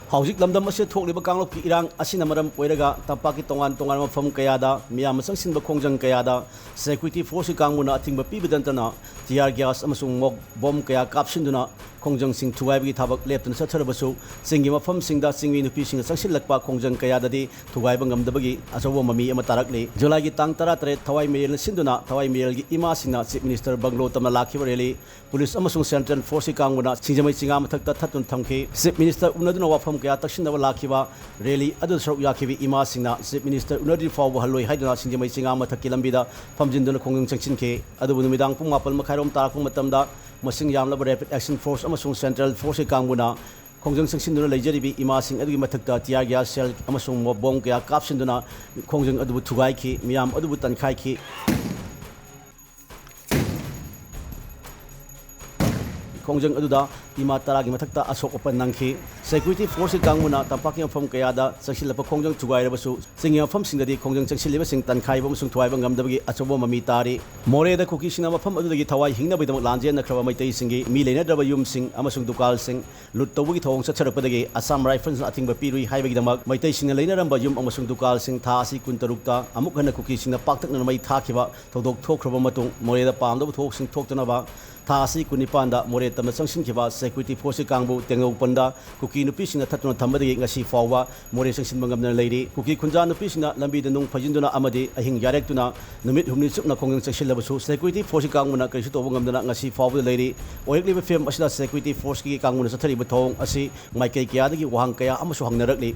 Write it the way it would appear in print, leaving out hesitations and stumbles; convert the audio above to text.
ꯍꯧꯖꯤꯛ ꯂꯝꯗꯝ ꯑꯁꯤ ꯊꯣꯛꯂꯤꯕ ꯀꯥꯡꯂꯨꯞꯀꯤ ꯏꯔꯥꯡ ꯑꯁꯤꯅ ꯃꯔꯝ ꯑꯣꯏꯔꯒ ꯇꯝꯄꯥꯛꯀꯤ ꯇꯣꯉꯥꯟ ꯇꯣꯉꯥꯟꯕ ꯃꯐꯝ ꯀꯌꯥꯗ ꯃꯤꯌꯥꯝꯅ ꯆꯪꯁꯤꯟꯕ ꯈꯣꯡꯖꯪ ꯀꯌꯥꯗ ꯁꯦꯀ꯭ꯌꯨꯔꯤꯇꯤ ꯐꯣꯔꯁꯀꯤ ꯀꯥꯡꯕꯨꯅ ꯑꯊꯤꯡꯕ ꯄꯤꯕꯇ ꯅꯠꯇꯅ ꯇꯤꯌꯥꯔ ꯒ꯭ꯌꯥꯁ ꯑꯃꯁꯨꯡ ꯃꯣꯛ ꯕꯣꯝ ꯀꯌꯥ ꯀꯥꯞꯁꯤꯟꯗꯨꯅ ꯈꯣꯡꯖꯪꯁꯤꯡ ꯊꯨꯒꯥꯏꯕꯒꯤ ꯊꯕꯛ ꯂꯦꯞꯇꯨꯅ ꯆꯠꯊꯔꯕꯁꯨ ꯆꯤꯡꯒꯤ ꯃꯐꯝꯁꯤꯡꯗ ꯆꯤꯡꯃꯤ ꯅꯨꯄꯤꯁꯤꯡꯅ ꯆꯪꯁꯤꯜꯂꯛꯄ ꯈꯣꯡꯖꯪ ꯀꯌꯥꯗꯗꯤ ꯊꯨꯒꯥꯏꯕ ꯉꯝꯗꯕꯒꯤ ꯑꯆꯧꯕ ꯃꯃꯤ ꯑꯃ ꯇꯥꯔꯛꯂꯤ꯫ ꯖꯨꯂꯥꯏꯒꯤ ꯇꯥꯡ 13 ꯊꯋꯥꯏ ꯃꯦꯔꯦꯜꯅ ꯁꯤꯟꯗꯨꯅ ꯊꯋꯥꯏ ꯃꯦꯔꯦꯜꯒꯤ ꯏꯃꯥꯁꯤꯡꯅ ꯆꯤꯞ ꯃꯤꯅꯤꯁꯇꯔ ꯕꯪꯒ꯭ꯂꯣ ꯇꯝꯅ ꯂꯥꯛꯈꯤꯕ ꯔꯦꯂꯤ ꯄꯨꯂꯤꯁ ꯑꯃꯁꯨꯡ ꯁꯦꯟꯇ꯭ꯔꯦꯜ ꯐꯣꯔꯁꯀꯤ ꯀꯥꯡꯕꯨꯅ ꯁꯤꯡꯖꯃꯩ ꯆꯤꯡꯉꯥ ꯃꯊꯛꯇ ꯊꯠꯇꯨꯅ ꯊꯝꯈꯤ꯫ ꯆꯤꯞ ꯃꯤꯅꯤꯁꯇꯔ ꯎꯅꯗꯨꯅ ꯋꯥꯐꯝ ꯀꯌꯥ ꯇꯛꯁꯤꯟꯅꯕ ꯂꯥꯛꯈꯤꯕ ꯔꯦꯂꯤ ꯑꯗꯨꯗ ꯁꯔꯨꯛ ꯌꯥꯈꯤꯕ ꯏꯃꯥꯁꯤꯡꯅ ꯆꯤꯞ ꯃꯤꯅꯤꯁꯇꯔ ꯎꯅꯗ꯭ꯔꯤ ꯐꯥꯎꯕ ꯍꯜꯂꯣꯏ ꯍꯥꯏꯗꯨꯅ ꯁꯤꯡꯖꯃꯩ ꯆꯤꯡꯉꯥ ꯃꯊꯛꯀꯤ ꯂꯝꯕꯤꯗ ꯐꯝꯖꯤꯟꯗꯨꯅ ꯈꯣꯡꯖꯪ ꯆꯪꯁꯤꯟꯈꯤ꯫ ꯑꯗꯨꯕꯨ ꯅꯨꯃꯤꯗꯥꯡ ꯄꯨꯡ 9:30 ꯇꯥꯔꯛꯄ ꯃꯇꯝꯗ ꯃꯁꯤꯡ ꯌꯥꯝꯂꯕ ꯔꯦꯄꯤꯗ ꯑꯦꯛꯁꯟ ꯐꯣꯔꯁ ꯑꯃꯁꯨꯡ ꯁꯦꯟꯇ꯭ꯔꯦꯜ ꯐꯣꯔꯁꯀꯤ ꯀꯥꯡꯕꯨꯅ ꯈꯣꯡꯖꯪ ꯆꯪꯁꯤꯟꯗꯨꯅ ꯂꯩꯖꯔꯤꯕ ꯏꯃꯥꯁꯤꯡ ꯑꯗꯨꯒꯤ ꯃꯊꯛꯇ ꯇꯤꯌꯥꯔ ꯒ꯭ꯌꯥꯁ ꯁꯦꯜ ꯑꯃꯁꯨꯡ ꯕꯣꯝ ꯀꯌꯥ ꯀꯥꯞꯁꯤꯟꯗꯨꯅ ꯈꯣꯡꯖꯪ ꯑꯗꯨꯕꯨ ꯊꯨꯒꯥꯏꯈꯤ, ꯃꯤꯌꯥꯝ ꯑꯗꯨꯕꯨ ꯇꯟꯈꯥꯏꯈꯤ꯫ ꯈꯣꯡꯖꯪ ꯑꯗꯨꯗ ꯏꯃꯥ 10ꯒꯤ ꯃꯊꯛꯇ ꯑꯁꯣꯛ ꯑꯄꯟ ꯅꯪꯈꯤ꯫ ꯁꯦꯀ꯭ꯌꯨꯔꯤꯇꯤ ꯐꯣꯔꯁꯀꯤ ꯀꯥꯡꯕꯨꯅ ꯇꯝꯄꯥꯛꯀꯤ ꯃꯐꯝ ꯀꯌꯥꯗ ꯆꯪꯁꯤꯜꯂꯛꯄ ꯈꯣꯡꯖꯪ ꯊꯨꯒꯥꯏꯔꯕꯁꯨ ꯆꯤꯡꯒꯤ ꯃꯐꯝꯁꯤꯡꯗꯗꯤ ꯈꯣꯡꯖꯪ ꯆꯪꯁꯤꯜꯂꯤꯕꯁꯤꯡ ꯇꯟꯈꯥꯏꯕ ꯑꯃꯁꯨꯡ ꯊꯨꯒꯥꯏꯕ ꯉꯝꯗꯕꯒꯤ ꯑꯆꯧꯕ ꯃꯃꯤ ꯇꯥꯔꯤ꯫ ꯃꯣꯔꯦꯗ ꯀꯨꯀꯤꯁꯤꯡꯅ ꯃꯐꯝ ꯑꯗꯨꯗꯒꯤ ꯊꯋꯥꯏ ꯍꯤꯡꯅꯕꯒꯤꯗꯃꯛ ꯂꯥꯟꯖꯦꯟꯅꯈ꯭ꯔꯕ ꯃꯩꯇꯩꯁꯤꯡꯒꯤ ꯃꯤ ꯂꯩꯅꯗ꯭ꯔꯕ ꯌꯨꯝꯁꯤꯡ ꯑꯃꯁꯨꯡ ꯗꯨꯀꯥꯟꯁꯤꯡ ꯂꯨꯠ ꯇꯧꯕꯒꯤ ꯊꯧꯑꯣꯡ ꯆꯠꯊꯔꯛꯄꯗꯒꯤ ꯑꯁꯥꯝ ꯔꯥꯏꯐꯜꯁꯅ ꯑꯊꯤꯡꯕ ꯄꯤꯔꯨꯏ ꯍꯥꯏꯕꯒꯤꯗꯃꯛ ꯃꯩꯇꯩꯁꯤꯡꯅ ꯂꯩꯅꯔꯝꯕ ꯌꯨꯝ ꯑꯃꯁꯨꯡ ꯗꯨꯀꯥꯟꯁꯤꯡ ꯊꯥ ꯑꯁꯤ 13ꯇ ꯑꯃꯨꯛ ꯍꯟꯅ ꯀꯨꯀꯤꯁꯤꯡꯅ ꯄꯥꯛꯇꯛꯅꯅ ꯃꯩ ꯊꯥꯈꯤꯕ ꯊꯧꯗꯣꯛ ꯊꯣꯛꯈ꯭ꯔꯕ ꯃꯇꯨꯡ ꯃꯣꯔꯦꯗ ꯄꯥꯝꯗꯕ ꯊꯧꯗꯣꯛꯁꯤꯡ ꯊꯣꯛꯇꯅꯕ ꯊꯥ ꯑꯁꯤ 19ꯗ ꯃꯣꯔꯦ ꯇꯝꯅ ꯆꯪꯁꯤꯟꯈꯤꯕ ꯁꯦꯀ꯭ꯌꯨꯔꯤꯇꯤ ꯐꯣꯔꯁꯀꯤ ꯀꯥꯡꯕꯨ ꯇꯦꯡꯅꯧꯄꯜꯗ ꯀꯨꯀꯤ ꯅꯨꯄꯤꯁꯤꯡꯅ ꯊꯠꯇꯨꯅ ꯊꯝꯕꯗꯒꯤ ꯉꯁꯤ ꯐꯥꯎꯕ ꯃꯣꯔꯦ ꯆꯪꯁꯤꯟꯕ ꯉꯝꯗꯅ ꯂꯩꯔꯤ꯫ ꯀꯨꯀꯤ ꯈꯨꯟꯖꯥ ꯅꯨꯄꯤꯁꯤꯡꯅ ꯂꯝꯕꯤꯗ ꯅꯨꯡ ꯐꯩꯖꯤꯟꯗꯨꯅ ꯑꯃꯗꯤ ꯑꯍꯤꯡ ꯌꯥꯔꯦꯛꯇꯨꯅ ꯅꯨꯃꯤꯠ 6ꯅꯤ ꯆꯨꯞꯅ ꯈꯣꯡꯖꯪ ꯆꯪꯁꯤꯜꯂꯕꯁꯨ ꯁꯦꯀ꯭ꯌꯨꯔꯤꯇꯤ ꯐꯣꯔꯁꯀꯤ ꯀꯥꯡꯕꯨꯅ ꯀꯔꯤꯁꯨ ꯇꯧꯕ ꯉꯝꯗꯅ ꯉꯁꯤ ꯐꯥꯎꯕꯗ ꯂꯩꯔꯤ꯫ ꯑꯣꯏꯔꯛꯂꯤꯕ ꯐꯤꯚꯝ ꯑꯁꯤꯗ ꯁꯦꯀ꯭ꯌꯨꯔꯤꯇꯤ ꯐꯣꯔꯁꯀꯤ ꯀꯥꯡꯕꯨꯅ ꯆꯠꯊꯔꯤꯕ ꯊꯧꯑꯣꯡ ꯑꯁꯤ ꯃꯥꯏꯀꯩ ꯀꯌꯥꯗꯒꯤ ꯋꯥꯍꯪ ꯀꯌꯥ ꯑꯃꯁꯨ ꯍꯪꯅꯔꯛꯂꯤ꯫